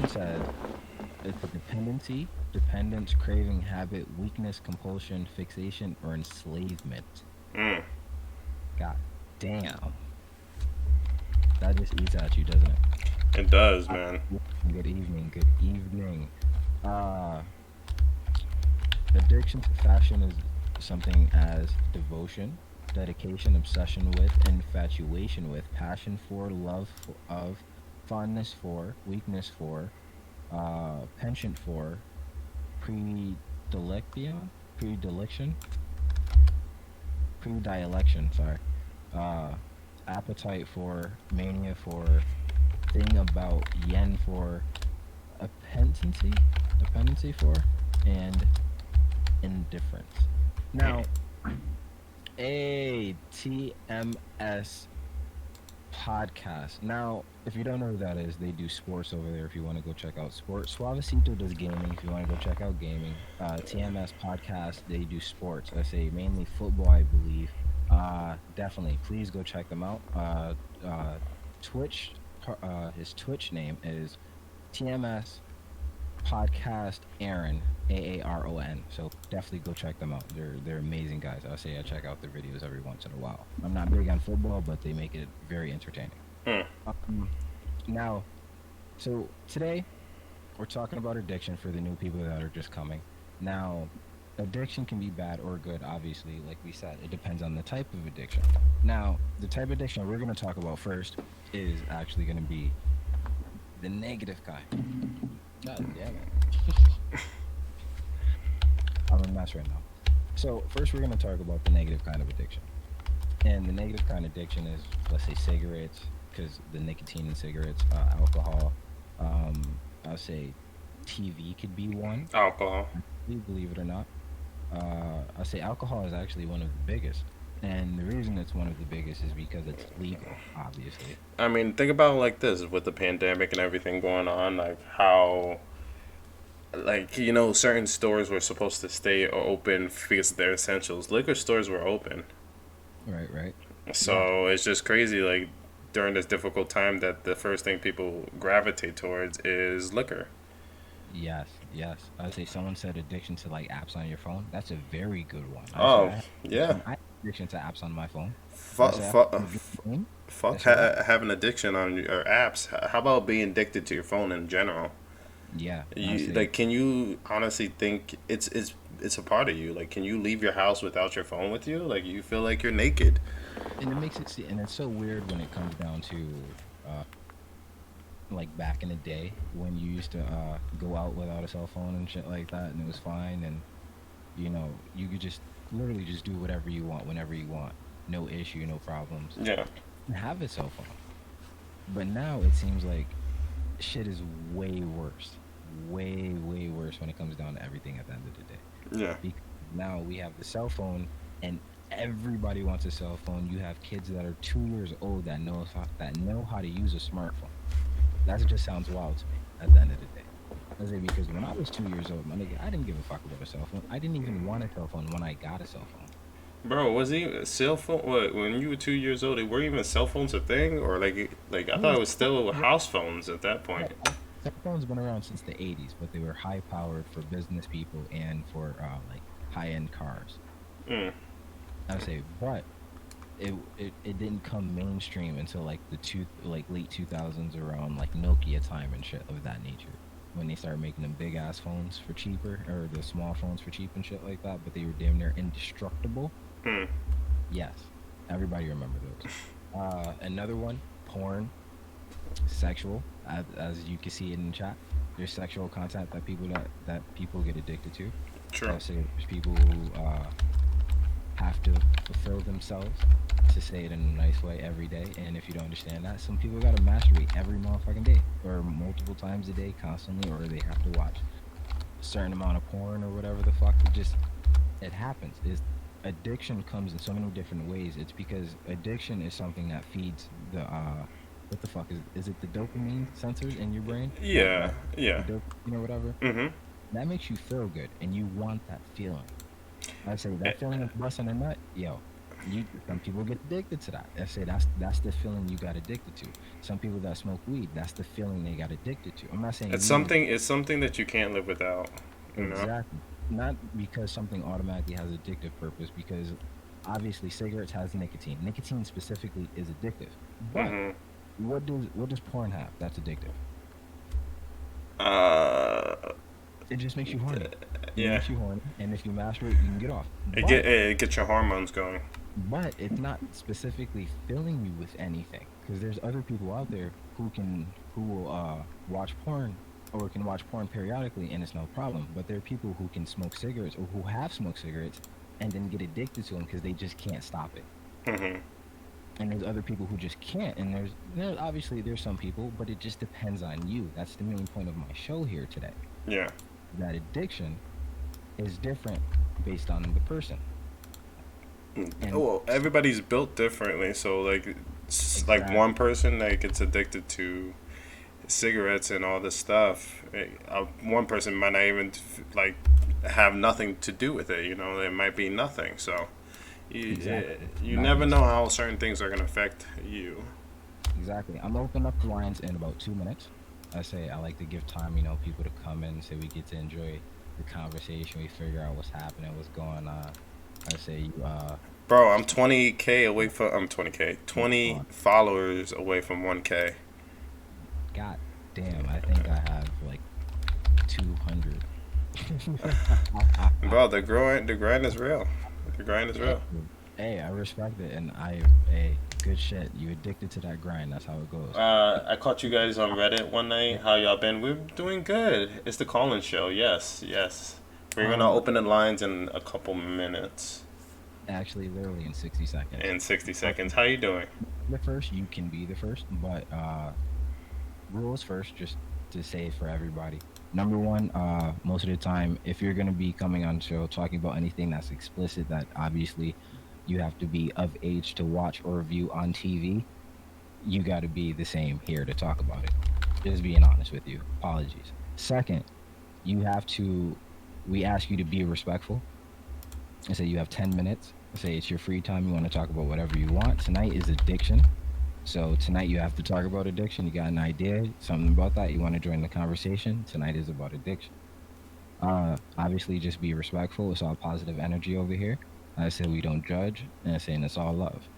says it's a dependency, dependence, craving, habit, weakness, compulsion, fixation, or enslavement. Mm. God damn. That just eats at you, doesn't it? It does, Uh, man. Good evening. Good evening. Uh, Addiction to fashion is something as devotion, dedication, obsession with, infatuation with, passion for, love for, of, fondness for, weakness for, penchant for, predilection, predilection, predilection. Sorry, uh, appetite for, mania for, thing about, yen for, appetency, dependency for, and indifference. Now, a TMS podcast. Now, if you don't know who that is, they do sports over there. If you want to go check out sports, Suavecito does gaming. If you want to go check out gaming, TMS podcast, they do sports. I say mainly football, I believe. Definitely, please go check them out. Twitch, his Twitch name is TMS Podcast Aaron, Aaron. So definitely go check them out. They're amazing guys. I'll say I check out their videos every once in a while. I'm not big on football, but they make it very entertaining. Mm. Um, Now, so today we're talking about addiction for the new people that are just coming. Now, addiction can be bad or good, obviously. Like we said, it depends on the type of addiction. Now, the type of addiction we're going to talk about first is actually going to be the negative kind. God damn it. I'm a mess right now. So first, we're going to talk about the negative kind of addiction. And the negative kind of addiction is, let's say, cigarettes, because the nicotine in cigarettes, alcohol. Um, I'll say TV could be one. Alcohol. Believe it or not. I'll say alcohol is actually one of the biggest. And the reason it's one of the biggest is because it's legal, obviously. I mean, think about it like this with the pandemic and everything going on, like how, like, certain stores were supposed to stay open because they're essentials. Liquor stores were open. Right, right. Yeah. So it's just crazy, like, during this difficult time, that the first thing people gravitate towards is liquor. Yes, yes. I would say someone said addiction to like apps on your phone. That's a very good one. I would say Oh, yeah. I have addiction to apps on my phone. I would Fuck, say I fuck, play a game. fuck That's a wrap. having addiction on your apps. How about being addicted to your phone in general? Yeah, I would You say like, can you honestly think it's a part of you? Like, can you leave your house without your phone with you? Like, you feel like you're naked. and it makes it see, and it's so weird when it comes down to uh like back in the day when you used to go out without a cell phone and shit like that and it was fine and you could just literally just do whatever you want whenever you want. No issue, no problems. Yeah. And have a cell phone. But now it seems like shit is way worse. Way worse when it comes down to everything at the end of the day. Yeah. Because now we have the cell phone and everybody wants a cell phone. You have kids that are 2 years old that know how to use a smartphone. That just sounds wild to me at the end of the day. I say because when I was 2 years old, my nigga, I didn't give a fuck about a cell phone. I didn't even want a cell phone when I got a cell phone. Bro, was he cell phone? What, when you were 2 years old? Were even cell phones a thing, or like I I thought mean, it was still house phones at that point. cell phones been around since the 80s, but they were high powered for business people and for like high end cars. Mm. I would say, but it didn't come mainstream until like late 2000s around like Nokia time and shit of that nature when they started making them big ass phones for cheaper or the small phones for cheap and shit like that, but they were damn near indestructible. Mm. Yes, everybody remember those. Another one, porn, sexual, as you can see it in the chat. There's sexual content that people get addicted to. True. I say there's people who have to fulfill themselves, to say it in a nice way, every day. And if you don't understand that, some people gotta masturbate every motherfucking day, or multiple times a day, constantly, or they have to watch a certain amount of porn or whatever the fuck. It happens. Is Addiction comes in so many different ways. It's because addiction is something that feeds the what the fuck is it the dopamine sensors in your brain Yeah. the Yeah. dopamine or whatever Mhm. that makes you feel good and you want that feeling. I say that feeling of busting a nut, yo. Some people get addicted to that. I say that's the feeling you got addicted to. Some people that smoke weed, that's the feeling they got addicted to. I'm not saying weed is It's something that you can't live without. You know. exactly not because something automatically has addictive purpose, because obviously cigarettes has nicotine. Nicotine specifically is addictive. But Hmm. what does porn have that's addictive? Uh, It just makes you horny. It yeah. makes you horny, and if you masturbate, you can get off. But It gets your hormones going. it's not specifically filling you with anything, because there's other people out there who will watch porn or can watch porn periodically and it's no problem. But there are people who can smoke cigarettes or who have smoked cigarettes and then get addicted to them because they just can't stop it. Hmm. And there's other people who just can't. And there's obviously there's some people, but it just depends on you. That's the main point of my show here today. Yeah. That addiction is different based on the person. Oh, And well, everybody's built differently. So like exactly, one person that gets addicted to cigarettes and all this stuff, one person might not even like have nothing to do with it. You know, it might be nothing. So exactly. you Not never even know how certain things are gonna affect you. exactly. I'm opening up the lines in about 2 minutes. I say I like to give time, people to come in, so we get to enjoy the conversation. We figure out what's happening, what's going on. I say you Bro, I'm 20K away from I'm 20K, go 20 on. followers away from 1K. God damn, I think I have like 200. Bro, the grind is real. The grind is Hey, real. hey, I respect it, and hey, good shit. You addicted to that grind. That's how it goes. I caught you guys on Reddit one night. How y'all been? We're doing good. It's the Colin Show. Yes, yes. We're gonna Um, open the lines in a couple minutes. Actually, literally in 60 seconds. In 60 Uh, seconds. How you doing? the first, you can be the first, but rules first, just to say for everybody. Number one, most of the time, if you're gonna be coming on the show talking about anything that's explicit, that obviously you have to be of age to watch or view on TV, you got to be the same here to talk about it. Just being honest with you. Apologies. Second, you have to. We ask you to be respectful. And say you have 10 minutes. Say it's your free time. You want to talk about whatever you want. Tonight is addiction. So tonight you have to talk about addiction. You got an idea, something about that. You want to join the conversation. Tonight is about addiction. Obviously, just be respectful. It's all positive energy over here. I say we don't judge, and I say it's all love.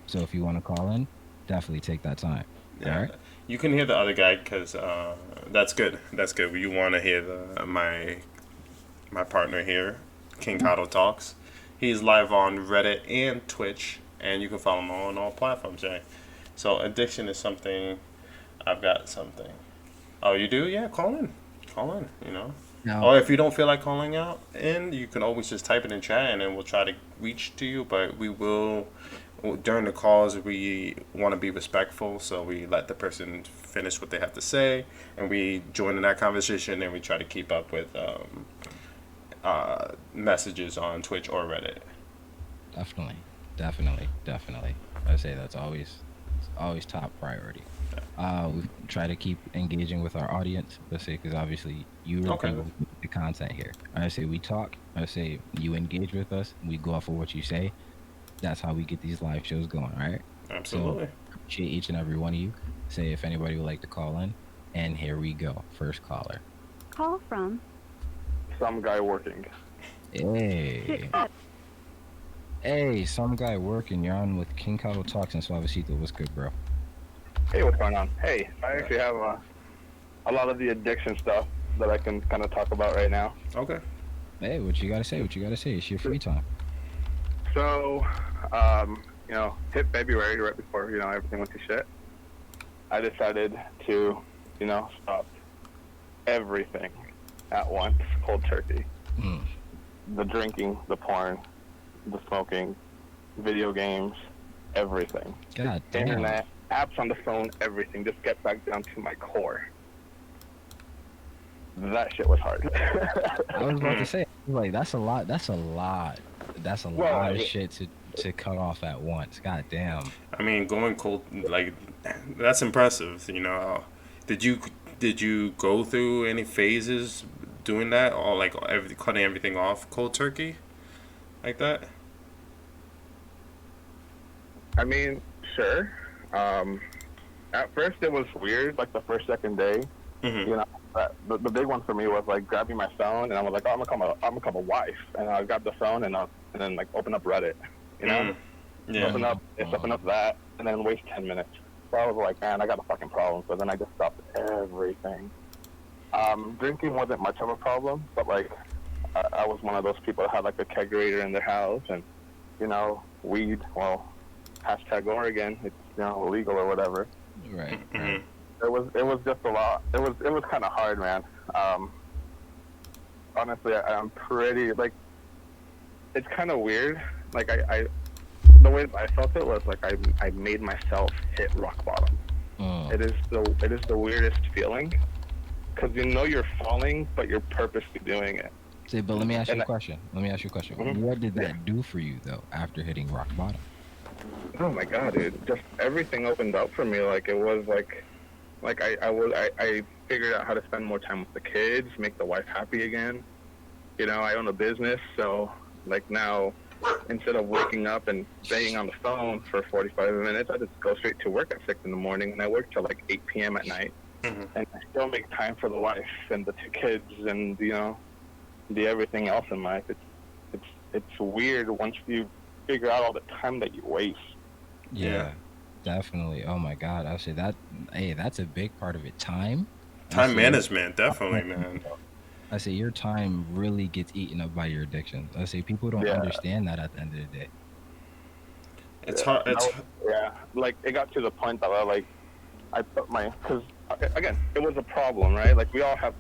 So if you want to call in, definitely take that time. All Yeah, right. you can hear the other guy because that's good. That's good. You want to hear my partner here, King Kato Talks. He's live on Reddit and Twitch, and you can follow him on all platforms. Jay. So addiction is something. I've got something. Oh, you do? Yeah, call in. Call in. You know. Now, Or if you don't feel like calling out in, you can always just type it in chat, and then we'll try to reach to you. But we will during the calls we want to be respectful, so we let the person finish what they have to say, and we join in that conversation, and we try to keep up with messages on Twitch or Reddit. definitely, definitely. I say that's always top priority. We try to keep engaging with our audience. Let's say because obviously you are the Okay, people who make the content here. I say we talk. I say you engage with us. We go off of what you say. That's how we get these live shows going. All right. So absolutely. appreciate each and every one of you. Say if anybody would like to call in, and here we go. First caller. Call from Some guy working. Hey, hey, some guy working. You're on with King Kato Talks and Suavecito. What's good, bro? Hey, what's going on? Hey, I actually have a lot of the addiction stuff that I can kind of talk about right now. Okay. Hey, what you gotta say? What you gotta say? It's your free time. So, hit February right before, everything went to shit. I decided to, stop everything at once, cold turkey. Mm. The drinking, the porn, the smoking, video games, everything. God damn. Internet, apps on the phone, everything. Just get back down to my core. That shit was hard. I was about to say, like, that's a lot. That's a lot. That's a Well, lot of it- shit to cut off at once. God damn. I mean, going cold, like, that's impressive. You know, did you go through any phases doing that, or like cutting everything off cold turkey, like that? I mean, sure. Um, at first it was weird, like the first, second day. Mm-hmm. You know, the big one for me was like grabbing my phone and I was like, oh, I'm gonna call a wife, and I grab the phone and then like open up Reddit, you know, Yeah. open up that, and then waste 10 minutes. So I was like, man, I got a fucking problem. So then I just stopped everything. Drinking wasn't much of a problem, but like I was one of those people that had like a kegerator in their house, and you know, weed. Well, hashtag Oregon, it's illegal or whatever. Right. Mm-hmm. It was just a lot. It was kind of hard, man. Honestly, I'm pretty like. It's kind of weird. Like I the way that I felt it was like I made myself hit rock bottom. It is the weirdest feeling, because you know you're falling, but you're purposely doing it. Say, but let me ask you a question. Mhm. What did that do for you though after hitting rock bottom? Oh my god, dude! Just everything opened up for me. Like it was like I figured out how to spend more time with the kids, make the wife happy again. You know, I own a business, so like now, instead of waking up and staying on the phone for 45 minutes, I just go straight to work at 6 in the morning, and I work till like 8 p.m. at night, and I still make time for the wife and the two kids and the everything else in life. It's weird once you figure out all the time that you waste. Yeah, definitely. Oh my God, I say that. Hey, that's a big part of it. Time. Time management, definitely, man. I say your time really gets eaten up by your addiction. I say people don't understand that at the end of the day. It's hard. Like it got to the point that I put because again, it was a problem, right? Like we all have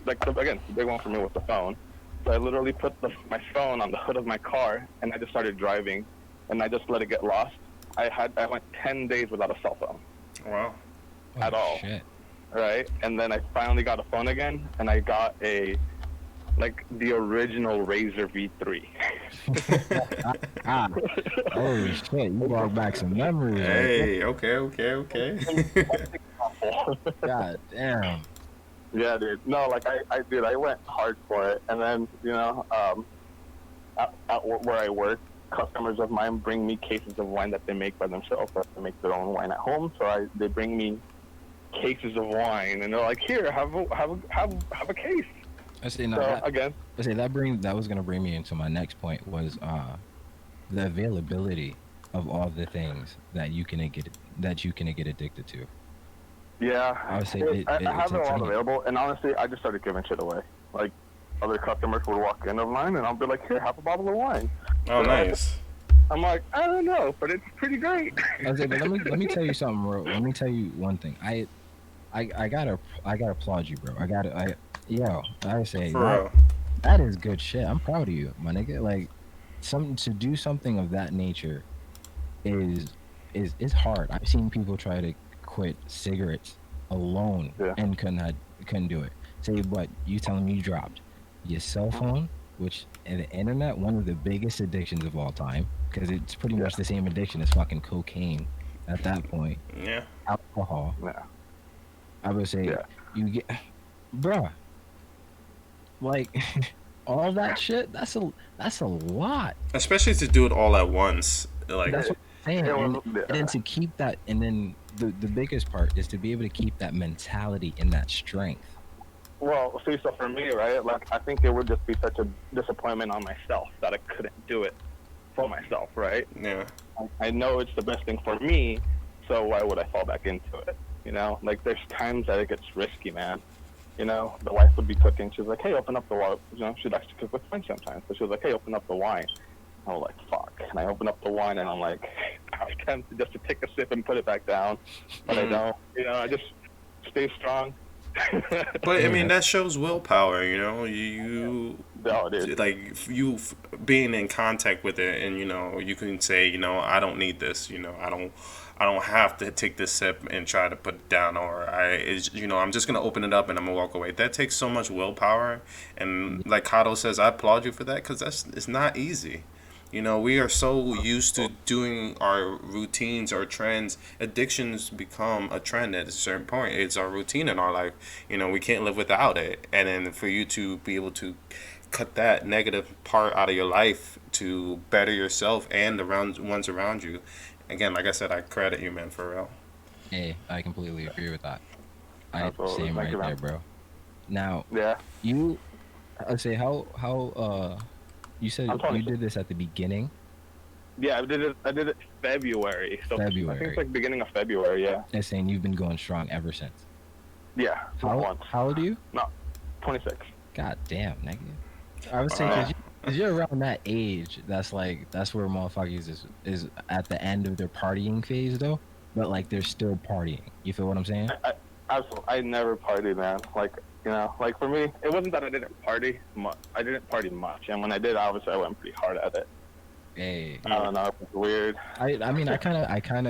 again, the big one for me was the phone. So I literally put my phone on the hood of my car, and I just started driving, and I just let it get lost. I went 10 days without a cell phone. Wow. At all. Shit. Right? And then I finally got a phone again, and I got the original Razr V3. Oh shit! You brought back some memories. Hey, okay. God damn. Yeah, dude. No, like I went hard for it, and then at where I work, customers of mine bring me cases of wine that they make by themselves. They have to make their own wine at home, so they bring me cases of wine, and they're like, "Here, have a case." I say no. So, again, I say that was gonna bring me into my next point was the availability of all the things that you can get addicted to. Yeah, I would say I have it all insane. available, and honestly, I just started giving shit away. Like other customers would walk in of mine, and I'll be like, "Here, have a bottle of wine." Oh, nice. I'm like, I don't know, but it's pretty great. I was like, but let me tell you something, bro. Let me tell you one thing. I gotta applaud you, bro. I say For real. that is good shit. I'm proud of you, my nigga. Like to do something of that nature is hard. I've seen people try to quit cigarettes alone and couldn't do it. Say, but you telling me you dropped your cell phone, which and the internet, one of the biggest addictions of all time, because it's pretty much the same addiction as fucking cocaine at that point. Yeah. Alcohol. Yeah. I would say you get, bruh, like all that shit. That's a lot. Especially to do it all at once. Like, That's what I'm saying. And Yeah. then to keep that, and then the biggest part is to be able to keep that mentality and that strength. Well, see, so for me, right, like I think it would just be such a disappointment on myself that I couldn't do it for myself, right? yeah. I know it's the best thing for me, so why would I fall back into it? You know, like there's times that it gets risky, man. You know, the wife would be cooking. She was like, "Hey, open up the wine." You know, she likes to cook with wine sometimes, so she was like, "Hey, open up the wine." I was like, "Fuck!" And I open up the wine, and I'm like, I was tempted just to take a sip and put it back down, but I don't. You know, I just stay strong. But I mean, that shows willpower. You know, you No, dude. like you being in contact with it, and you can say, I don't need this. I don't have to take this sip and try to put it down, or I'm just gonna open it up and I'm gonna walk away. That takes so much willpower, and like Kato says, I applaud you for that, because it's not easy. We are so used to doing our routines or trends. Addictions become a trend at a certain point. It's our routine in our life. We can't live without it. And then for you to be able to cut that negative part out of your life to better yourself and the ones around you, again, like I said, I credit you, man, for real. Hey, I completely agree with that. Absolutely. Same Thank right you, there, man. bro. Now, Yeah, you, I say, you said I'm you 26. did this at the beginning, Yeah, I did it February. So I think it's February, like beginning of February. Yeah. and saying you've been going strong ever since. Yeah. Not once. How old are you? No. 26. God damn, nigga. I would say Wow. because you're around that age. That's where motherfuckers is at the end of their partying phase though. But like they're still partying. You feel what I'm saying? Absolutely. I never partied, man. Like, like for me, it wasn't that I didn't party much. I didn't party much, and when I did, obviously I went pretty hard at it. Hey, I don't know. It's weird. I mean I kind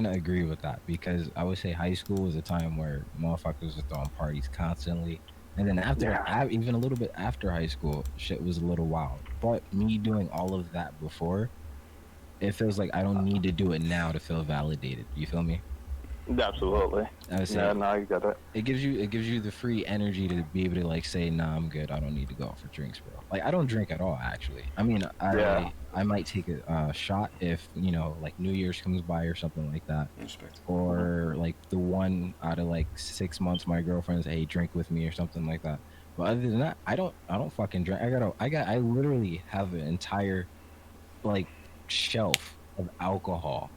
of agree with that because I would say high school was a time where motherfuckers were throwing parties constantly, and then even a little bit after high school, shit was a little wild. But me doing all of that before, it feels like I don't need to do it now to feel validated. You feel me? Absolutely. I would say Yeah, no, you got it. it gives you the free energy to be able to like say, nah, I'm good. I don't need to go out for drinks, bro. Like I don't drink at all, actually. I mean, Yeah. I might take a shot if like New Year's comes by or something like that, Respect. or like the one out of like 6 months my girlfriend says, hey, drink with me or something like that. But other than that, I don't fucking drink. I literally have an entire like shelf of alcohol,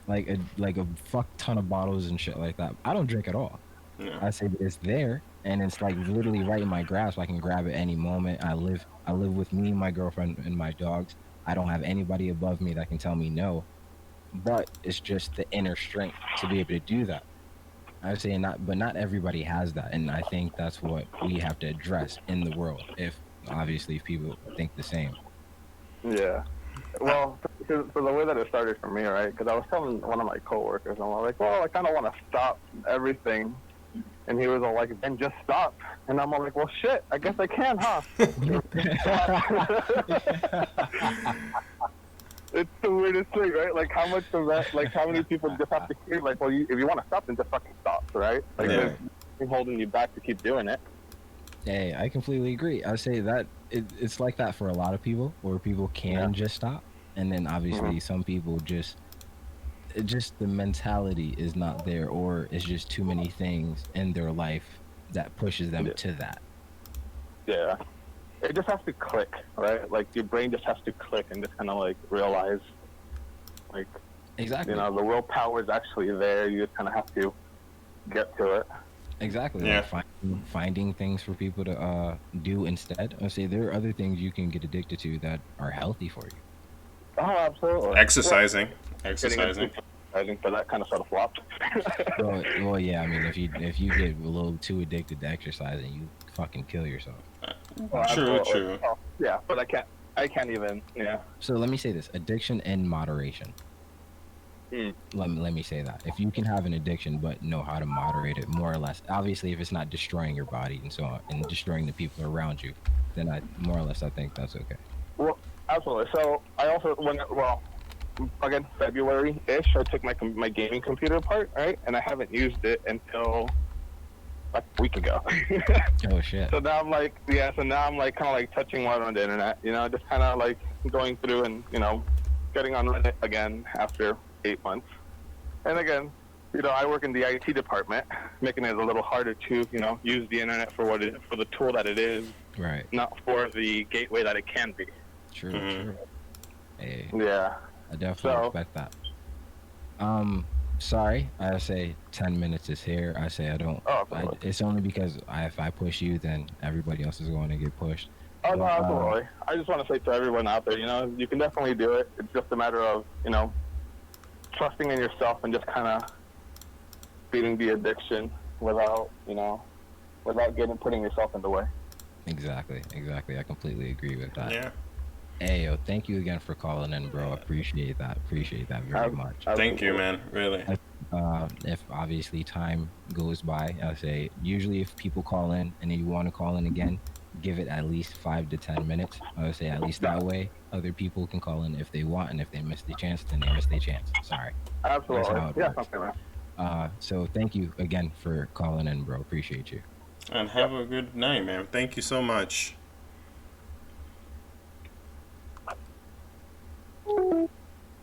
like a fuck ton of bottles and shit like that. I don't drink at all. Yeah. I say that it's there and it's like literally right in my grasp. I can grab it any moment. I live with me, my girlfriend, and my dogs. I don't have anybody above me that can tell me no. But it's just the inner strength to be able to do that. I would say not everybody has that, and I think that's what we have to address in the world. If obviously if people think the same. Yeah. Well, for the way that it started for me, right? Because I was telling one of my coworkers, and I was like, well, I kind of want to stop everything. And he was all like, then just stop. And I'm all like, well, shit, I guess I can, huh? It's the weirdest thing, right? Like, how much of that, like, how many people just have to hear, like, well, if you want to stop, then just fucking stop, right? Like, Yeah. there's nothing holding you back to keep doing it. Hey, I completely agree. I say that it's like that for a lot of people, where people can just stop, and then obviously some people just the mentality is not there, or it's just too many things in their life that pushes them to that. Yeah. It just has to click, right? Like, your brain just has to click and just kind of, like, realize, like, Exactly. the willpower is actually there. You just kind of have to get to it. Exactly. Yeah. Like finding things for people to do instead. I say there are other things you can get addicted to that are healthy for you. Oh, absolutely. Exercising. Well, Exercising. exercising for that kind of stuff flopped. Well, yeah. I mean, if you get a little too addicted to exercising, you fucking kill yourself. True. Oh, yeah, but I can't even, yeah. So let me say this: addiction in moderation. Let me say that. If you can have an addiction but know how to moderate it, more or less. Obviously, if it's not destroying your body and so on, and destroying the people around you, then I think that's okay. Well, absolutely. So I also, again, February-ish, I took my gaming computer apart, right? And I haven't used it until like a week ago. Oh shit. So now I'm like, kind of like touching water on the internet, just kind of like going through and, getting on Reddit again after 8 months. And again, I work in the IT department, making it a little harder to, use the internet for for the tool that it is, Right. not for the gateway that it can be. True. Mhm. True. Hey, Yeah. I definitely respect that. Sorry, I say 10 minutes is here. I say I don't. Oh, absolutely. It's only because if I push you, then everybody else is going to get pushed. Oh, no, But, absolutely. I just want to say to everyone out there, you can definitely do it. It's just a matter of, trusting in yourself and just kind of beating the addiction without putting yourself in the way. Exactly. I completely agree with that. Yeah. Hey, yo, thank you again for calling in, bro. Appreciate that very much. Thank you, man. Really. If obviously time goes by, I say usually if people call in and then you want to call in again, give it at least 5 to 10 minutes. I would say at least that way other people can call in if they want, and if they miss the chance, then they miss the chance. Sorry. Absolutely. That's how it Yeah, works. something like that. So thank you again for calling in, bro. Appreciate you. And have a good night, man. Thank you so much.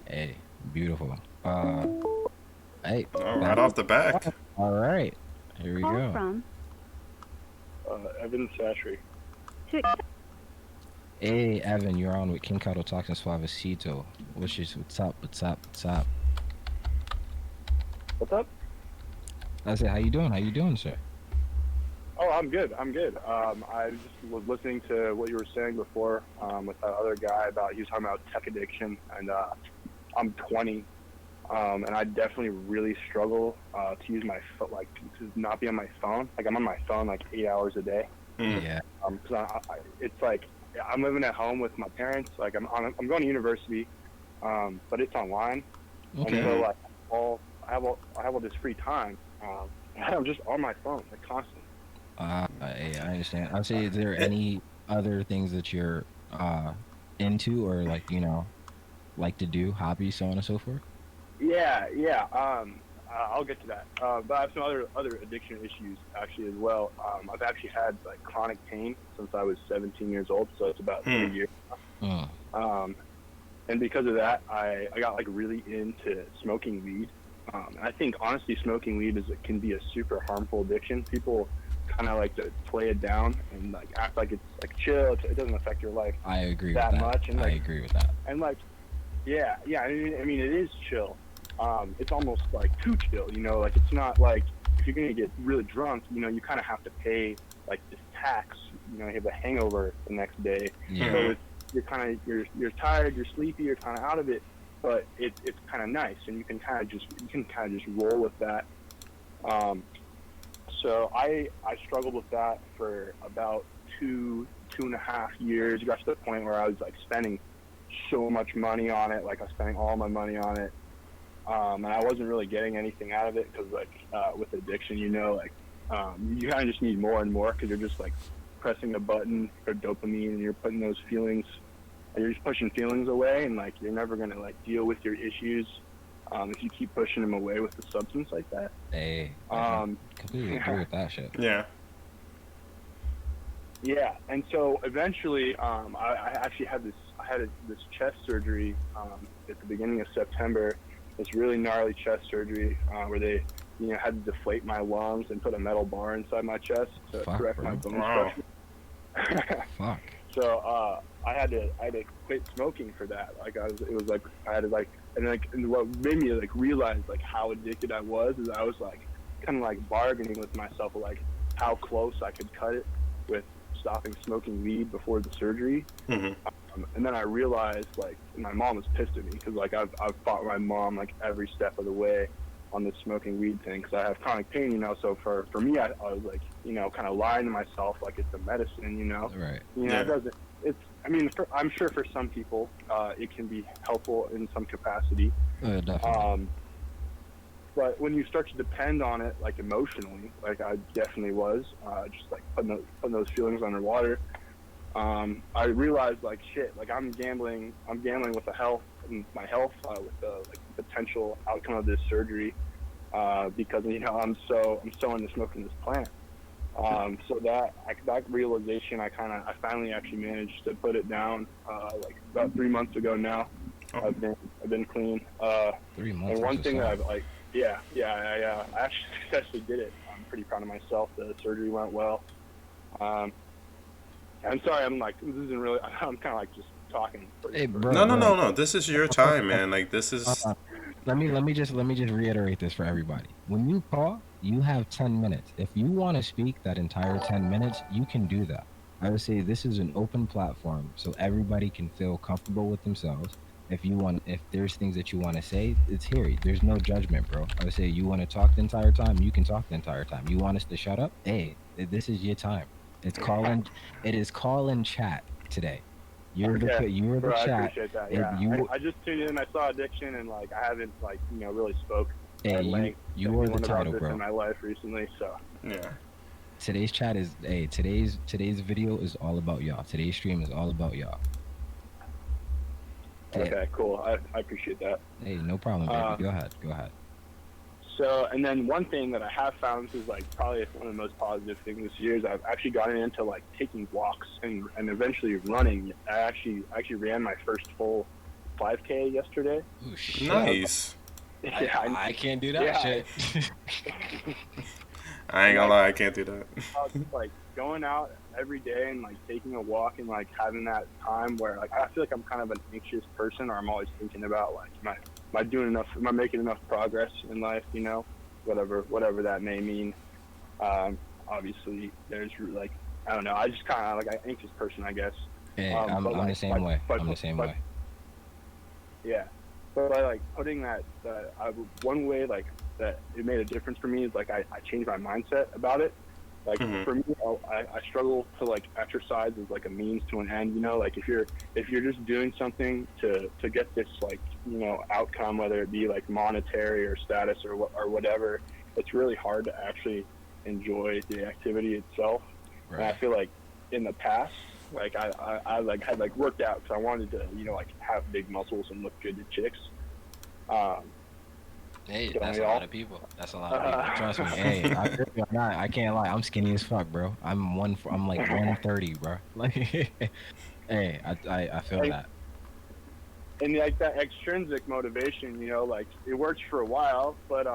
Hey, beautiful. Hey, Oh, right off the back. all right, here we Call go. from Evan Sashry. to Hey, Evan, you're on with King Cuddle Talking Suavecito. What's up? What's up? What's up? What's up? I said, how you doing? How you doing, sir? Oh, I'm good. I'm good. I just was listening to what you were saying before with that other guy about he was talking about tech addiction, and I'm 20, and I definitely really struggle to use my to not be on my phone. Like I'm on my phone like 8 hours a day. Yeah. Cause it's like I'm living at home with my parents. Like I'm going to university, but it's online, Okay. and so like I have all this free time. And I'm just on my phone like constantly. I understand. I'll say, is there any other things that you're into or like, like to do, hobbies, so on and so forth? Yeah. I'll get to that. But I have some other addiction issues actually as well. I've actually had like chronic pain since I was 17 years old, so it's about 3 years. And because of that, I got like really into smoking weed. And I think honestly, smoking weed can be a super harmful addiction. People kind of like to play it down and like act like it's like chill. It doesn't affect your life I agree that with that. much. And I like, agree with that. and like, yeah. I mean, it is chill. It's almost like too chill. Like it's not like if you're gonna get really drunk, you kind of have to pay like this tax. You have a hangover the next day. Yeah. So you're kind of you're tired, you're sleepy, you're kind of out of it. But it's kind of nice, and you can kind of just roll with that. So I struggled with that for about 2.5 years. It got to the point where I was like spending so much money on it, like I was spending all my money on it, and I wasn't really getting anything out of it because like with addiction, you kind of just need more and more because you're just like pressing a button for dopamine, and you're putting those feelings. You're just pushing feelings away, and like you're never gonna like deal with your issues if you keep pushing them away with a substance like that. Hey, I completely agree with that shit. Yeah. Yeah, and so eventually, I actually had this chest surgery at the beginning of September. This really gnarly chest surgery where they had to deflate my lungs and put a metal bar inside my chest to correct my bone structure. Fuck. So I had to quit smoking for that. Like and what made me like realize like how addicted I was is I was like kind of like bargaining with myself like how close I could cut it with stopping smoking weed before the surgery. Mm-hmm. And then I realized like my mom was pissed at me because like I've fought my mom like every step of the way on this smoking weed thing because I have chronic pain, so for me I was like kind of lying to myself like it's a medicine, Right. It doesn't. I'm sure for some people it can be helpful in some capacity. Definitely. But when you start to depend on it, like emotionally, like I definitely was, just like putting those feelings underwater, I realized like shit, like I'm gambling with my health, with the potential outcome of this surgery, because I'm so into smoking this plant. So that realization, I finally actually managed to put it down, like about 3 months ago now. Oh. I've been clean. 3 months. And one thing that I've like, I actually successfully did it. I'm pretty proud of myself. The surgery went well. I'm sorry, I'm like, this isn't really, I'm kind of like just talking. Hey, bro. No. This is your time, man. Like this is. Let me just reiterate this for everybody. When you call, you have 10 minutes. If you want to speak that entire 10 minutes, you can do that. I would say this is an open platform, so everybody can feel comfortable with themselves. If there's things that you want to say, it's here. There's no judgment, bro. I would say you want to talk the entire time, you can talk the entire time. You want us to shut up? Hey, this is your time. It is call in chat today. You're the I chat. appreciate that. Yeah. I just tuned in. I saw addiction, and like I haven't like really spoke. Hey, you are the title, this bro. in my life recently, so. Yeah. Today's chat is today's video is all about y'all. Today's stream is all about y'all. Okay, cool. I appreciate that. Hey, no problem, baby. Go ahead. So, and then one thing that I have found, this is like probably one of the most positive things this year, is I've actually gotten into like taking walks and eventually running. I actually ran my first full 5K yesterday. Ooh, shit. Nice. Yeah, I can't do that yeah. shit. I ain't gonna lie, I can't do that. Just like going out every day and like taking a walk and like having that time where like I feel like I'm kind of an anxious person, or I'm always thinking about like am I doing enough? Am I making enough progress in life? You know, whatever that may mean. Obviously, there's like I don't know. I just kind of like an anxious person, I guess. Hey, But, I'm like, the same way. but- I'm the same but- way. Yeah, but by like putting one way like that it made a difference for me is like I changed my mindset about it. Like Mhm. for me, I struggle to like exercise as like a means to an end. You know, like if you're just doing something to get this like outcome, whether it be like monetary or status or whatever, it's really hard to actually enjoy the activity itself. And I Right. feel like in the past, like I like had like worked out because I wanted to like have big muscles and look good to chicks. Hey, Don't that's we a all? lot of people. That's a lot of people. Trust me. Hey, I can't lie. I'm skinny as fuck, bro. I'm like 130, bro. Like, hey, I feel Hey, that. And like that extrinsic motivation, like it works for a while, but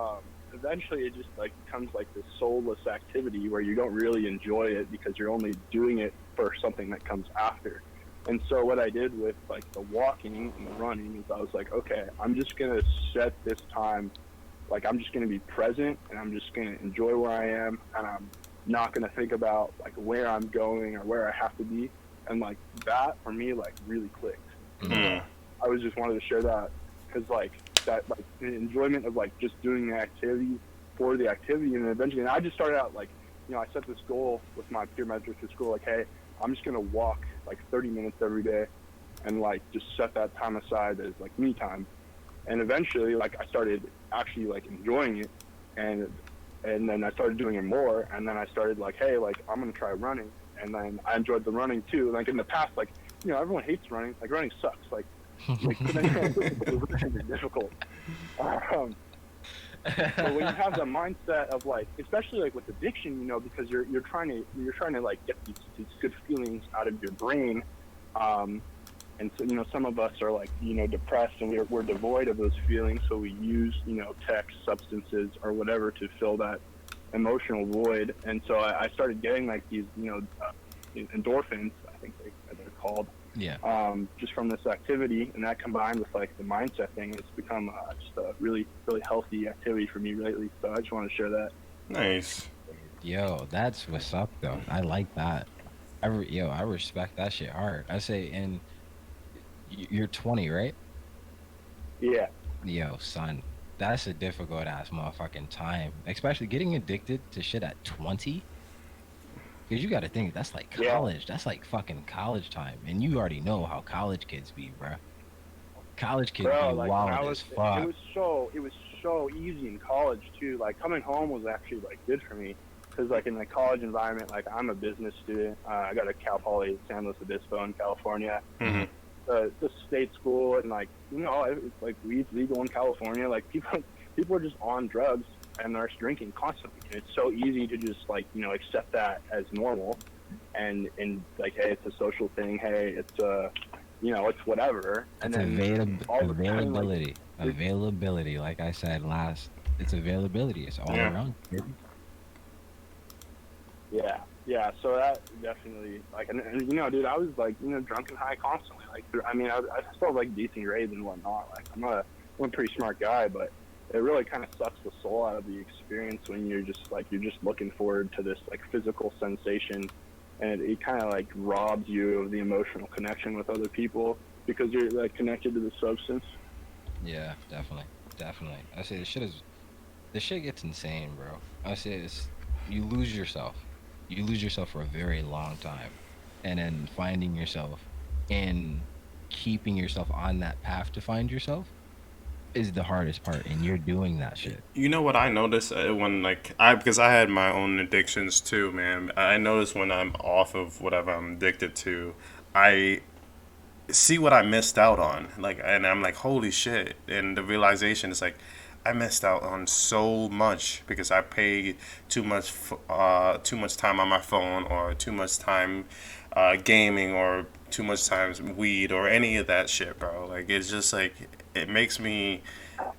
eventually it just like becomes like this soulless activity where you don't really enjoy it because you're only doing it for something that comes after. And so what I did with like the walking and the running is I was like, okay, I'm just gonna set this time, like I'm just gonna be present and I'm just gonna enjoy where I am, and I'm not gonna think about like where I'm going or where I have to be. And like that for me like really clicked. Mm. I was just wanted to share that because like that like the enjoyment of like just doing the activity for the activity, and eventually, and I just started out like I set this goal with my peer mentors at school, like, hey, I'm just gonna walk like 30 minutes every day, and like just set that time aside as like me time, and eventually like I started actually like enjoying it, and then I started doing it more, and then I started like, hey, like I'm gonna try running, and then I enjoyed the running too. Like in the past, like everyone hates running, like running sucks, like it's difficult. But when you have the mindset of like, especially like with addiction, because you're trying to like get these good feelings out of your brain, and so some of us are like depressed and we're devoid of those feelings, so we use tech, substances, or whatever to fill that emotional void. And so I started getting like these endorphins, I think they're called. Yeah. Just from this activity, and that combined with like the mindset thing, it's become just a really, really healthy activity for me lately. So I just want to share that. Nice. Yo, that's what's up though. I like that. I respect that shit hard. I say, and you're 20, right? Yeah. Yo, son, that's a difficult ass motherfucking time, especially getting addicted to shit at 20. Because you got to think, that's like college. Yeah. That's like fucking college time. And you already know how college kids be, bro. College kids be like, wild as fuck. It was so easy in college, too. Like, coming home was actually, like, good for me. Because, like, in the college environment, like, I'm a business student. I got a Cal Poly San Luis Obispo in California. Mm-hmm. It's a state school, and, like, it's, like, weed's legal in California. Like, people are just on drugs, and they're drinking constantly. And it's so easy to just like accept that as normal, and like, hey, it's a social thing. Hey, it's it's whatever. That's availability. Availability, like I said last, it's availability. It's all around. Baby. Yeah. So that definitely like, and dude, I was like drunk and high constantly. Like, I mean, I still have like decent grades and whatnot. Like, I'm a pretty smart guy, but it really kind of sucks the soul out of the experience when you're just looking forward to this like physical sensation, and it kind of like robs you of the emotional connection with other people because you're like connected to the substance. Yeah, definitely. I say this shit gets insane, bro. I say you lose yourself for a very long time, and then finding yourself and keeping yourself on that path to find yourself is the hardest part, and you're doing that shit. You know what I noticed when because I had my own addictions too, man. I noticed when I'm off of whatever I'm addicted to, I see what I missed out on, and I'm like, holy shit. And the realization is like, I missed out on so much because I paid too much time on my phone, or too much time gaming, or too much time weed, or any of that shit, bro. Like, it's just like, it makes me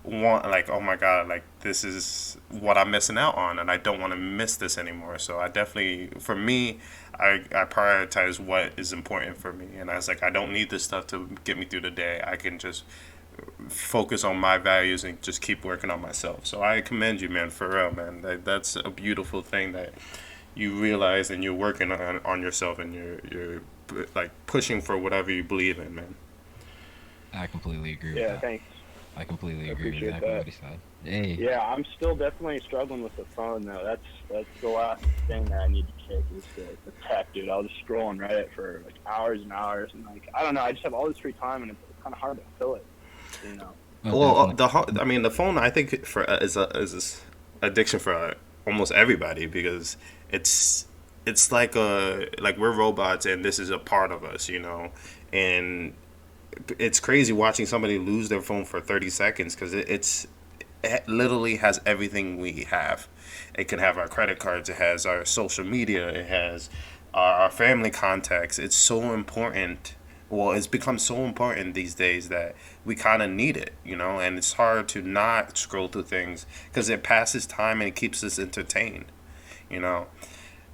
want, like, oh my god, like, this is what I'm missing out on, and I don't want to miss this anymore. So I definitely, for me, I prioritize what is important for me, and I was like, I don't need this stuff to get me through the day. I can just focus on my values and just keep working on myself. So I commend you, man, for real, man. That's a beautiful thing that you realize, and you're working on yourself, and you're like pushing for whatever you believe in, man. I completely agree with Yeah, that. thanks. I completely I agree with appreciate everybody said. Hey, Yeah, I'm still definitely struggling with the phone though. That's the last thing that I need to kick is the tech, dude. I'll just scroll on Reddit for like hours and hours, and like I don't know, I just have all this free time, and it's kind of hard to fill it, you know. well, I mean, the phone, I think, for is addiction for almost everybody, because it's like we're robots, and this is a part of us, you know. And it's crazy watching somebody lose their phone for 30 seconds, because it literally has everything we have. It can have our credit cards, it has our social media, it has our family contacts. It's so important. Well, it's become so important these days that we kind of need it, you know, and it's hard to not scroll through things because it passes time and it keeps us entertained, you know.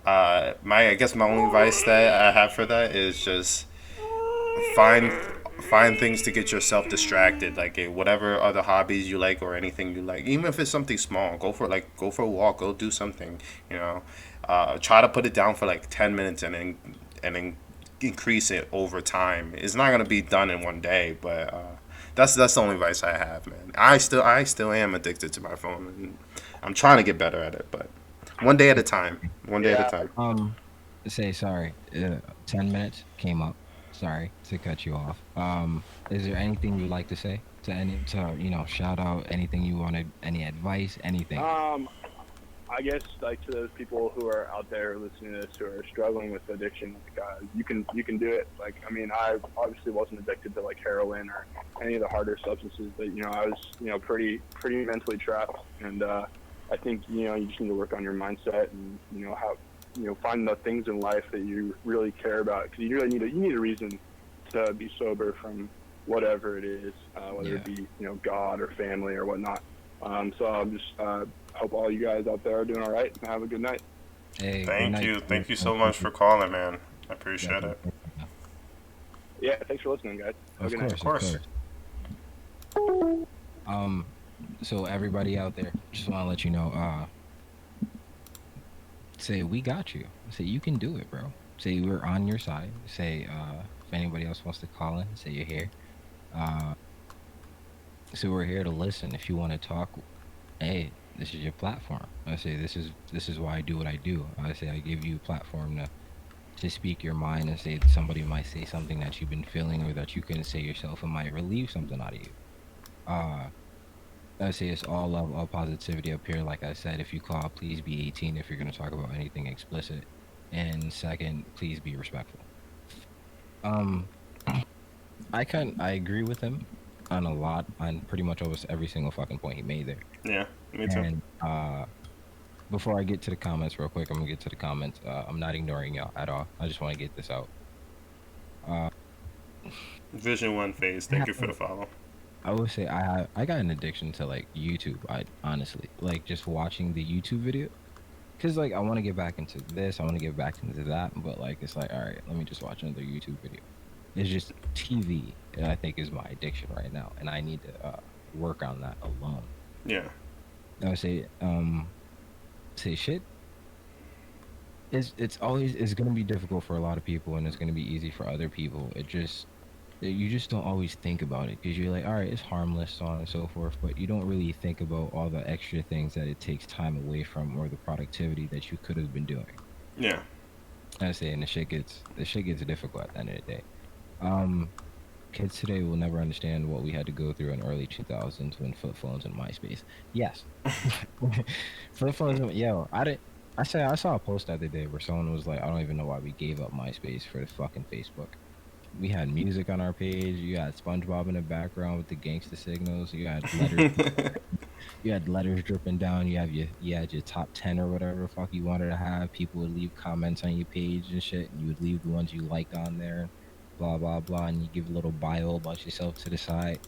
I guess my only advice that I have for that is just find find things to get yourself distracted, like whatever other hobbies you like, or anything you like, even if it's something small. Go for a walk, go do something, you know. Try to put it down for like 10 minutes, and then increase it over time. It's not gonna be done in one day, but that's the only advice I have, man. I still am addicted to my phone, and I'm trying to get better at it, but one day at a time. One day at a time. say sorry. 10 minutes came up. Sorry to cut you off. Is there anything you'd like to say to shout out anything you wanted, any advice, anything? I guess like to those people who are out there listening to this who are struggling with addiction, like, you can do it. Like, I mean, I obviously wasn't addicted to like heroin or any of the harder substances, but I was pretty mentally trapped, and I think you just need to work on your mindset, and how find the things in life that you really care about, because you really need a reason to be sober from whatever it is, whether it be God or family or whatnot. So I'm just hope all you guys out there are doing all right, and have a good night. Hey, Thank you so much for calling, man. I appreciate it. Yeah, thanks for listening, guys. Have a good night. Of course. So everybody out there, just want to let you know, say we got you. Say you can do it, bro. Say we're on your side. Say if anybody else wants to call in, say you're here. So we're here to listen. If you want to talk, hey, this is your platform. I say this is why I do what I do. I say I give you a platform to speak your mind, and say somebody might say something that you've been feeling or that you couldn't say yourself, and might relieve something out of you. I say it's all love, all positivity up here. Like I said, if you call, please be 18 if you're going to talk about anything explicit. And second, please be respectful. I agree with him on pretty much almost every single fucking point he made there. Yeah, me too. And before I get to the comments real quick, I'm going to get to the comments. I'm not ignoring y'all at all. I just want to get this out. Vision One Phase, thank you for the follow. I would say I got an addiction to like YouTube. I honestly like just watching the YouTube video, cause like I want to get back into this, I want to get back into that, but like it's like, all right, let me just watch another YouTube video. It's just TV that I think is my addiction right now, and I need to work on that alone. Yeah. I would say shit. It's gonna be difficult for a lot of people, and it's gonna be easy for other people. You just don't always think about it, because you're like, all right, it's harmless, so on and so forth, but you don't really think about all the extra things that it takes time away from, or the productivity that you could have been doing. Yeah. I say, and the shit gets difficult at the end of the day. Kids today will never understand what we had to go through in early 2000s when flip phones and MySpace. Yes. Flip phones, I saw a post the other day where someone was like, I don't even know why we gave up MySpace for the fucking Facebook. we had music on our page. You had SpongeBob in the background with the gangster signals. You had letters. You had letters dripping down. You had your top 10 or whatever the fuck you wanted to have. People would leave comments on your page and shit, and you would leave the ones you liked on there, blah blah blah, and you give a little bio about yourself to the side.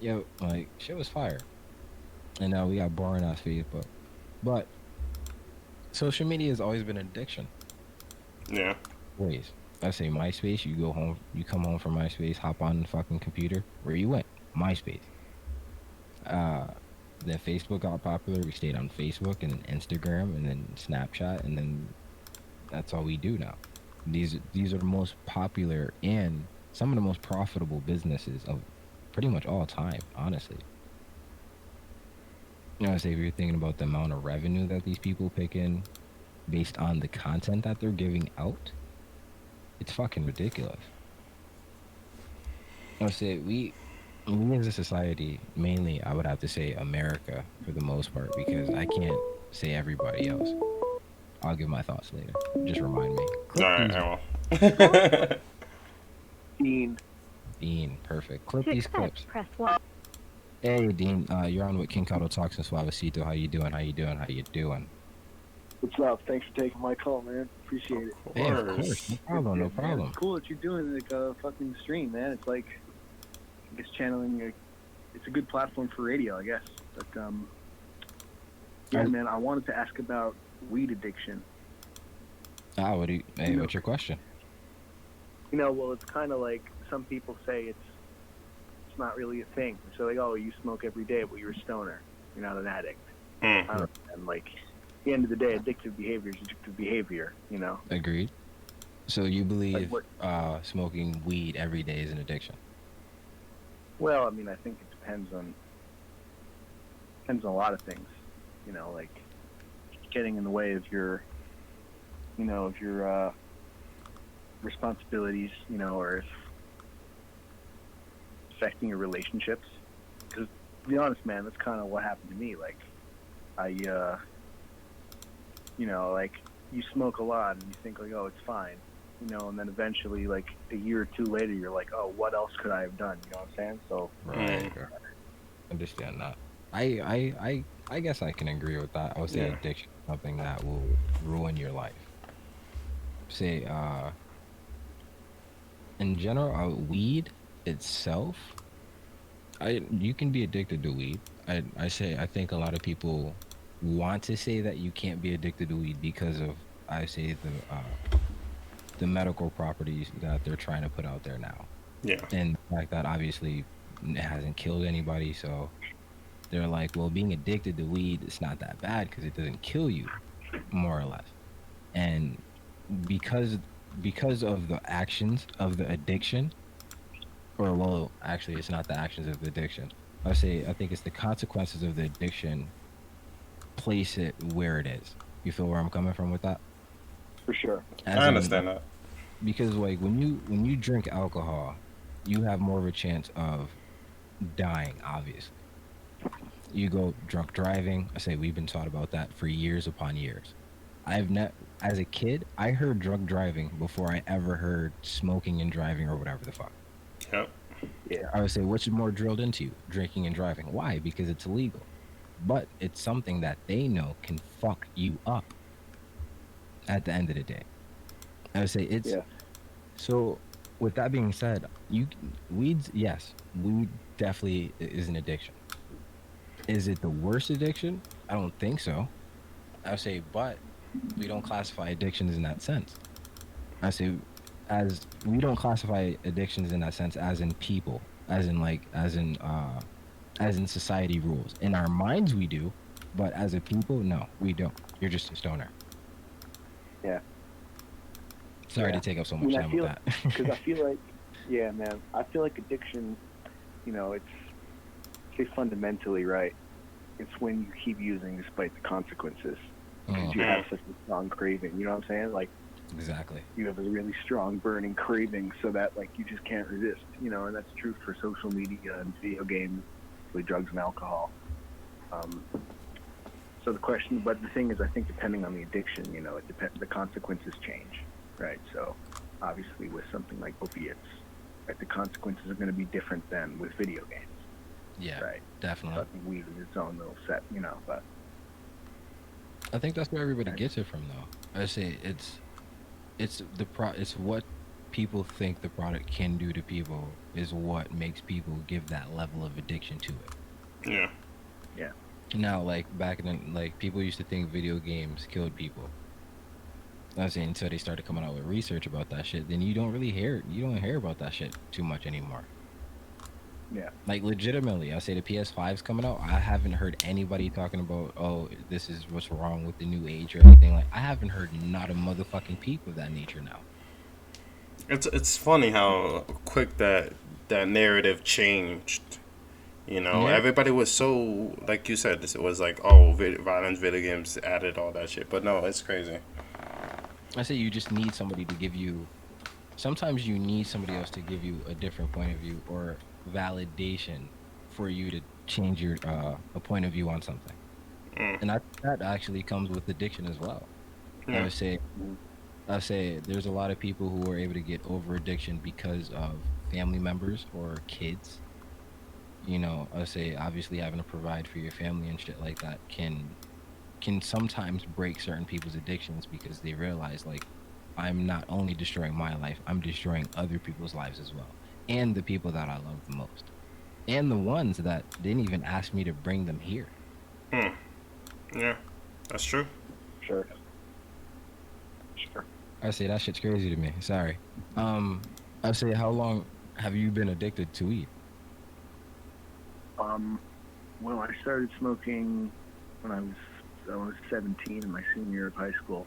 Yo, like shit was fire. And now we got boring ass Facebook, but social media has always been an addiction. Yeah. Ways. I say MySpace. You go home. You come home from MySpace. Hop on the fucking computer. Where you went? MySpace. Then Facebook got popular. We stayed on Facebook and then Instagram and then Snapchat and then that's all we do now. These are the most popular and some of the most profitable businesses of pretty much all time, honestly. You know, say if you're thinking about the amount of revenue that these people pick in based on the content that they're giving out, it's fucking ridiculous. I say we as a society, mainly I would have to say America for the most part, because I can't say everybody else. I'll give my thoughts later. Just remind me. All right, I will. Dean, perfect. Clip To these accept, clips. press 1. Hey, Dean, you're on with King Kato Talks and Suavecito. How you doing? How you doing? What's up? Thanks for taking my call, man. Appreciate it. Hey, of course. No problem. It's cool that you're doing like a fucking stream, man. It's like, I guess channeling. It's a good platform for radio, I guess. But yeah, man. I wanted to ask about weed addiction. What's your question? You know, well, it's kind of like some people say it's not really a thing. So like, oh, you smoke every day, but you're a stoner. You're not an addict. I don't know. And like, at the end of the day, addictive behavior is addictive behavior. You know. Agreed. So you believe Like smoking weed every day is an addiction? Well, I mean, I think it depends on a lot of things. You know, like getting in the way of your, responsibilities. You know, or if affecting your relationships. Because to be honest, man, that's kind of what happened to me. Like, like you smoke a lot and you think like, oh, it's fine. You know, and then eventually, like a year or two later, you're like, "Oh, what else could I have done?" You know what I'm saying? So, Right. Understand that. I guess I can agree with that. I would say addiction is something that will ruin your life. Say, in general, weed itself, you can be addicted to weed. I think a lot of people want to say that you can't be addicted to weed because of, I say, the medical properties that they're trying to put out there now. Yeah. And the fact that obviously it hasn't killed anybody, so they're like, well, being addicted to weed, it's not that bad because it doesn't kill you, more or less. And because of the actions of the addiction, or well, actually, it's not the actions of the addiction. I think it's the consequences of the addiction place it where it is. You feel where I'm coming from with that? for sure. I understand that. Because like when you drink alcohol, you have more of a chance of dying, obviously. You go drunk driving. I say we've been taught about that for years upon years. As a kid, I heard drunk driving before I ever heard smoking and driving or whatever the fuck. Yep. Yeah. I would say, what's more drilled into you? Drinking and driving. Why? Because it's illegal. But it's something that they know can fuck you up at the end of the day. I would say it's... Yeah. So, with that being said, weed definitely is an addiction. Is it the worst addiction? I don't think so. I would say, but we don't classify addictions in that sense. I say, as we don't classify addictions in that sense as in people, as in society rules. In our minds we do, but as a people, no, we don't. You're just a stoner. Yeah. Sorry to take up so much time with that. Because I feel like, yeah, man, I feel like addiction, it's say fundamentally, right? It's when you keep using despite the consequences. Because you have such a strong craving, you know what I'm saying? Like, exactly. You have a really strong burning craving so that, like, you just can't resist, and that's true for social media and video games, with drugs and alcohol. So the thing is, I think depending on the addiction, the consequences change, right? So obviously with something like opiates, like the consequences are going to be different than with video games. Yeah, Right. definitely. Fucking weed is its own little set, but I think that's where everybody gets it from, though. I say it's it's what people think the product can do to people is what makes people give that level of addiction to it. Yeah. Now, like back in like people used to think video games killed people. I say until they started coming out with research about that shit, then you don't hear about that shit too much anymore. yeah. Like legitimately, I say the PS5's coming out. I haven't heard anybody talking about, oh, this is what's wrong with the new age or anything. Like I haven't heard not a motherfucking peep of that nature now. It's funny how quick that narrative changed. You know, Yeah. everybody was so, like you said, it was like, oh, violence, video games added all that shit. But no, it's crazy. I say you just need somebody to give you. Sometimes you need somebody else to give you a different point of view or validation for you to change your a point of view on something. Mm. And that actually comes with addiction as well. Yeah. I say there's a lot of people who are able to get over addiction because of family members or kids. You know, I say obviously having to provide for your family and shit like that can sometimes break certain people's addictions because they realize like I'm not only destroying my life, I'm destroying other people's lives as well. And the people that I love the most. And the ones that didn't even ask me to bring them here. Yeah, that's true. Sure. I say that shit's crazy to me. Sorry. I say how long have you been addicted to weed? Well, I started smoking when I was 17 in my senior year of high school.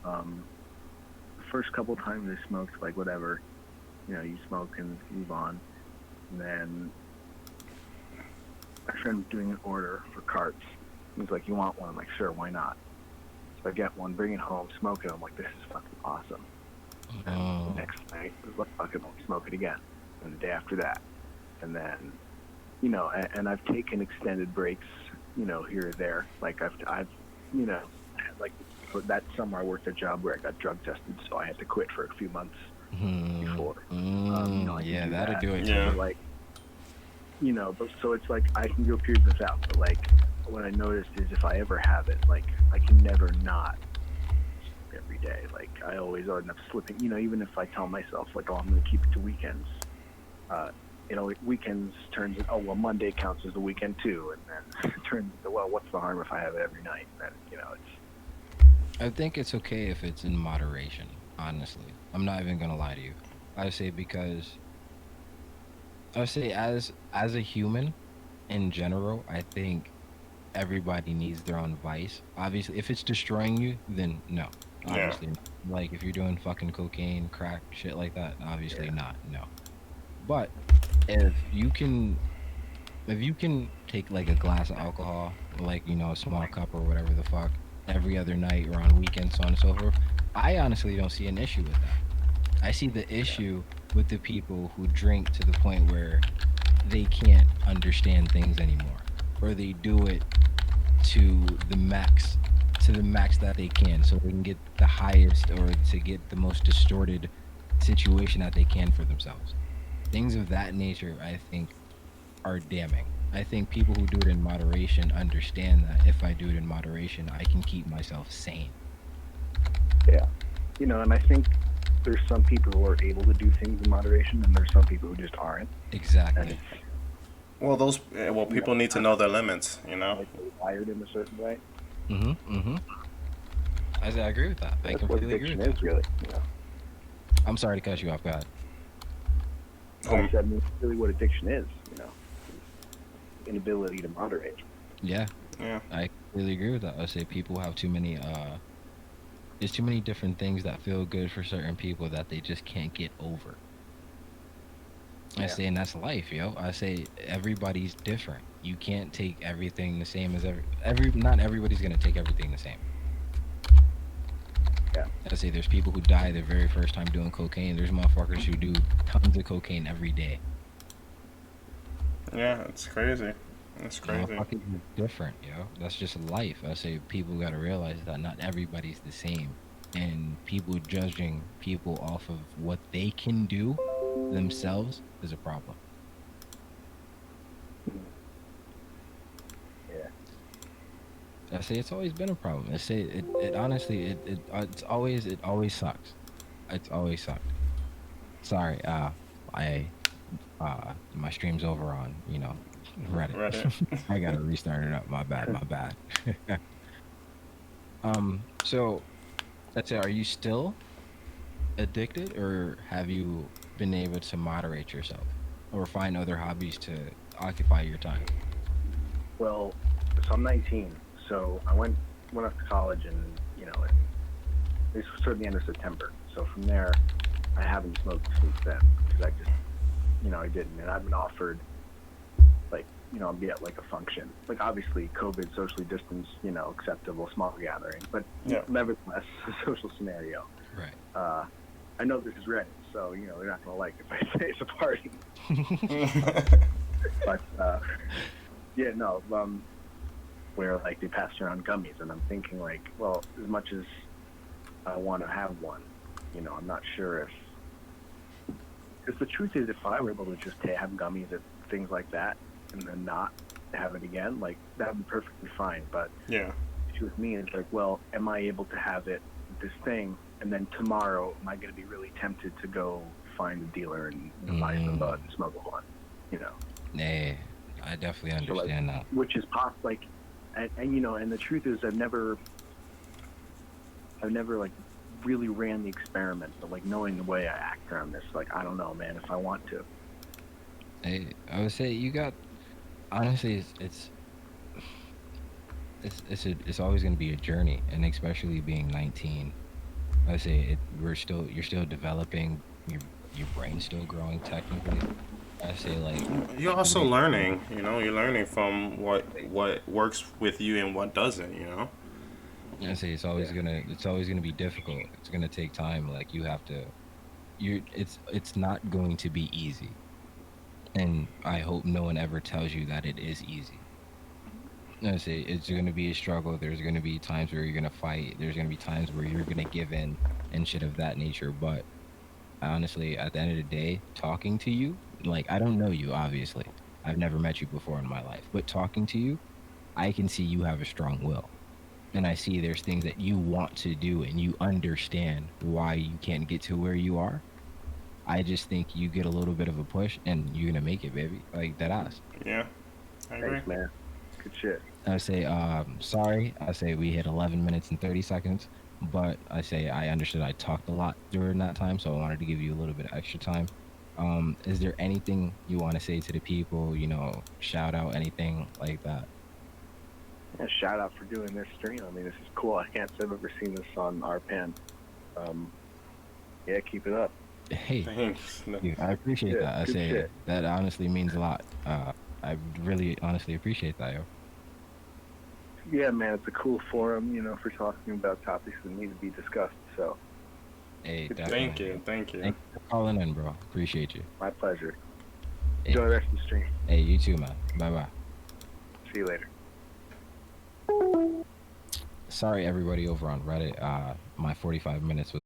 The first couple times I smoked, like whatever, you smoke and move on. And then my friend was doing an order for carts. He was like, "You want one?" I'm like, "Sure, why not?" So I get one, bring it home, smoke it. I'm like, "This is fucking awesome." And the next night, I was like, "Fuck it, I'll smoke it again." And the day after that, and then. And I've taken extended breaks, here or there. Like I've, like that summer I worked a job where I got drug tested, so I had to quit for a few months before. I can Yeah, do that'll that. do it. Yeah. Like, but so it's like I can go periods without, but like what I noticed is if I ever have it, like I can never not every day. Like I always end up slipping. Even if I tell myself like, "Oh, I'm going to keep it to weekends." Weekends turns into, oh, well, Monday counts as the weekend too, and then it turns into, well, what's the harm if I have it every night? And then, it's. I think it's okay if it's in moderation, honestly. I'm not even gonna lie to you. I say as a human, in general, I think everybody needs their own vice. Obviously, if it's destroying you, then no. Obviously, not. Like if you're doing fucking cocaine, crack, shit like that, obviously not. No. But if you can take like a glass of alcohol, like a small cup or whatever the fuck, every other night or on weekends, so on and so forth, I honestly don't see an issue with that. I see the issue with the people who drink to the point where they can't understand things anymore, or they do it to the max that they can, so they can get the highest or to get the most distorted situation that they can for themselves. Things of that nature, I think, are damning. I think people who do it in moderation understand that if I do it in moderation, I can keep myself sane. Yeah. And I think there's some people who are able to do things in moderation, and there's some people who just aren't. And Exactly. Well, people need to know their limits, like they're wired in a certain way. I agree with that. I That's what completely agree addiction with that. is, really. I'm sorry to cut you off, go ahead. I said, really what addiction is, inability to moderate. Yeah, Yeah. I completely agree with that. I say people have too many, there's too many different things that feel good for certain people that they just can't get over. I say, and that's life, yo. I say everybody's different. You can't take everything the same as not everybody's gonna take everything the same. Yeah. I say there's people who die their very first time doing cocaine. There's motherfuckers who do tons of cocaine every day. Yeah, it's crazy. It's crazy. Motherfuckers are different, yo. That's just life. I say people gotta realize that not everybody's the same. And people judging people off of what they can do themselves is a problem. Yeah. I say it's always been a problem. I say it honestly, it always sucks. It's always sucked. Sorry, my stream's over on, Reddit. Reddit. I gotta restart it up. My bad. So let's say, are you still addicted, or have you been able to moderate yourself, or find other hobbies to occupy your time? Well, so I'm 19, so I went off to college, and this was toward the end of September. So from there, I haven't smoked since then because I just, I didn't, and I've been offered, like, I'll be at like a function, like obviously COVID, socially distanced, acceptable, small gathering, but Yeah. nevertheless, a social scenario. Right. I know this is Reddit, so they're not gonna like if I say it's a party. But yeah, no, where like they passed around gummies, and I'm thinking like, well, as much as I want to have one, I'm not sure if, because the truth is, if I were able to just have gummies and things like that, and then not have it again, like that would be perfectly fine. But Yeah. the issue with me is like, well, am I able to have it, this thing, and then tomorrow am I going to be really tempted to go find a dealer and buy some bud and smoke one, Hey, I definitely So, like, understand that. which is possible. Like, and and the truth is, I've never like really ran the experiment, but like knowing the way I act around this, like I don't know, man, if I want to. Hey, I would say you got. Honestly, it's always going to be a journey, and especially being 19. I would say you're still developing. Your brain's still growing technically. I say like You're also learning, you're learning from what works with you and what doesn't, I say it's always gonna be difficult. It's gonna take time. Like you have to. It's not going to be easy. And I hope no one ever tells you that it is easy. I say it's going to be a struggle. There's going to be times where you're going to fight. There's going to be times where you're going to give in and shit of that nature. But honestly, at the end of the day, talking to you, like I don't know you, obviously. I've never met you before in my life. But talking to you, I can see you have a strong will. And I see there's things that you want to do and you understand why you can't get to where you are. I just think you get a little bit of a push and you're gonna make it, baby. Like that ass. Yeah. I agree. Thanks, man. Good shit. I say, sorry. I say we hit 11 minutes and 30 seconds, but I say I understood I talked a lot during that time, so I wanted to give you a little bit of extra time. Is there anything you want to say to the people? Shout out anything like that? Yeah, shout out for doing this stream. I mean, this is cool. I can't say I've ever seen this on RPN. Yeah, keep it up. Hey, Thanks. I appreciate Yeah, that. I good say shit. that honestly means a lot. I really honestly appreciate that, yo. Yeah, man, it's a cool forum, for talking about topics that need to be discussed. So, Hey, Thank definitely. Thank you. Thank you for calling in, bro. Appreciate you. my pleasure. Hey. Enjoy the rest of the stream. Hey, you too, man. Bye bye. See you later. Sorry, everybody over on Reddit. My 45 minutes was